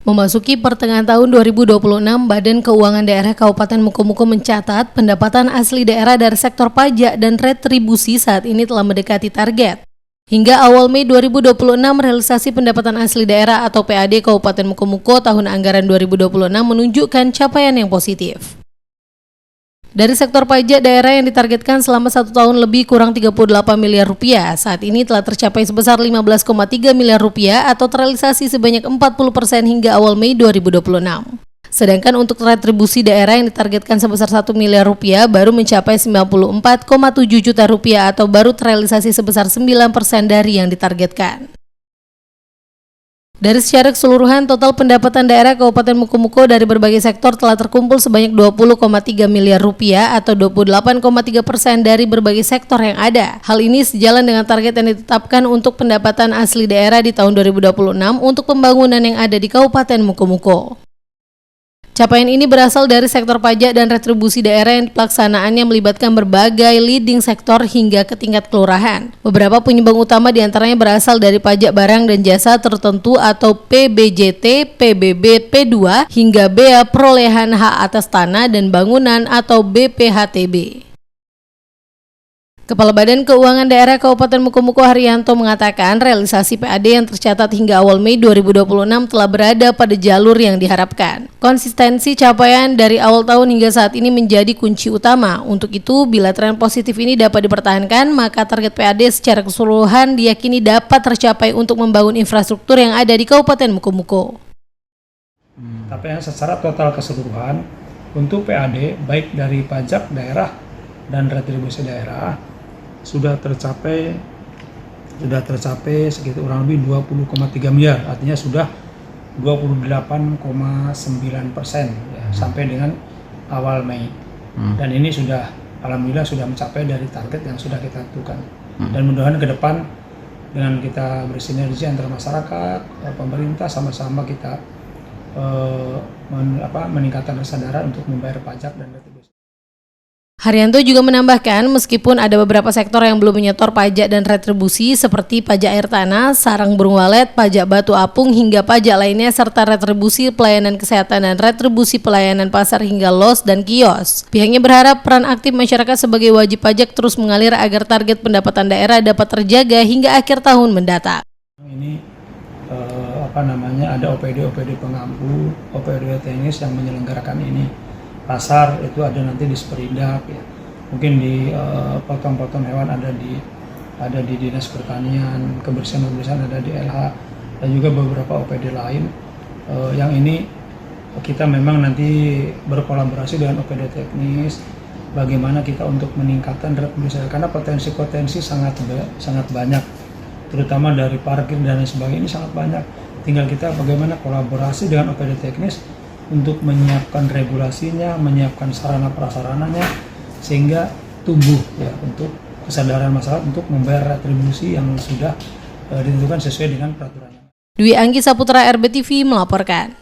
Memasuki pertengahan tahun 2026, Badan Keuangan Daerah Kabupaten Mukomuko mencatat pendapatan asli daerah dari sektor pajak dan retribusi saat ini telah mendekati target. Hingga awal Mei 2026, realisasi pendapatan asli daerah atau PAD Kabupaten Mukomuko tahun anggaran 2026 menunjukkan capaian yang positif. Dari sektor pajak daerah yang ditargetkan selama 1 tahun lebih kurang 38 miliar rupiah, saat ini telah tercapai sebesar 15,3 miliar rupiah atau terrealisasi sebanyak 40% hingga awal Mei 2026. Sedangkan untuk retribusi daerah yang ditargetkan sebesar 1 miliar rupiah baru mencapai 94,7 juta rupiah atau baru terrealisasi sebesar 9% dari yang ditargetkan. Dari secara keseluruhan, total pendapatan daerah Kabupaten Mukomuko dari berbagai sektor telah terkumpul sebanyak 20,3 miliar rupiah atau 28,3% dari berbagai sektor yang ada. Hal ini sejalan dengan target yang ditetapkan untuk pendapatan asli daerah di tahun 2026 untuk pembangunan yang ada di Kabupaten Mukomuko. Capaian ini berasal dari sektor pajak dan retribusi daerah yang pelaksanaannya melibatkan berbagai leading sektor hingga ke tingkat kelurahan. Beberapa penyumbang utama diantaranya berasal dari pajak barang dan jasa tertentu atau PBJT, PBB, P2, hingga bea perolehan hak atas tanah dan bangunan atau BPHTB. Kepala Badan Keuangan Daerah Kabupaten Mukomuko Haryanto mengatakan realisasi PAD yang tercatat hingga awal Mei 2026 telah berada pada jalur yang diharapkan. Konsistensi capaian dari awal tahun hingga saat ini menjadi kunci utama. Untuk itu, bila tren positif ini dapat dipertahankan, maka target PAD secara keseluruhan diyakini dapat tercapai untuk membangun infrastruktur yang ada di Kabupaten Mukomuko. Tapi yang secara total keseluruhan untuk PAD baik dari pajak daerah dan retribusi daerah sudah tercapai sekitar kurang lebih 20,3 miliar, artinya sudah 28,9% ya, sampai dengan awal Mei. Dan ini sudah alhamdulillah sudah mencapai dari target yang sudah kita tentukan. Dan mudah-mudahan ke depan dengan kita bersinergi antara masyarakat, pemerintah, sama-sama kita meningkatkan kesadaran untuk membayar pajak dan retribusi. Haryanto juga menambahkan, meskipun ada beberapa sektor yang belum menyetor pajak dan retribusi seperti pajak air tanah, sarang burung walet, pajak batu apung hingga pajak lainnya serta retribusi pelayanan kesehatan dan retribusi pelayanan pasar hingga los dan kios. Pihaknya berharap peran aktif masyarakat sebagai wajib pajak terus mengalir agar target pendapatan daerah dapat terjaga hingga akhir tahun mendatang. Ini ada OPD pengampu, OPD teknis yang menyelenggarakan ini. Pasar itu ada nanti di Sperindak ya, mungkin di potong-potong hewan ada di Dinas Pertanian, kebersihan ada di LH, dan juga beberapa OPD lain yang ini kita memang nanti berkolaborasi dengan OPD teknis bagaimana kita untuk meningkatkan retribusi karena potensi sangat banyak, terutama dari parkir dan lain sebagainya ini sangat banyak. Tinggal kita bagaimana kolaborasi dengan OPD teknis untuk menyiapkan regulasinya, menyiapkan sarana prasarananya sehingga tumbuh ya untuk kesadaran masyarakat untuk membayar retribusi yang sudah ditentukan sesuai dengan peraturannya. Dwi Anggi Saputra, RBTV melaporkan.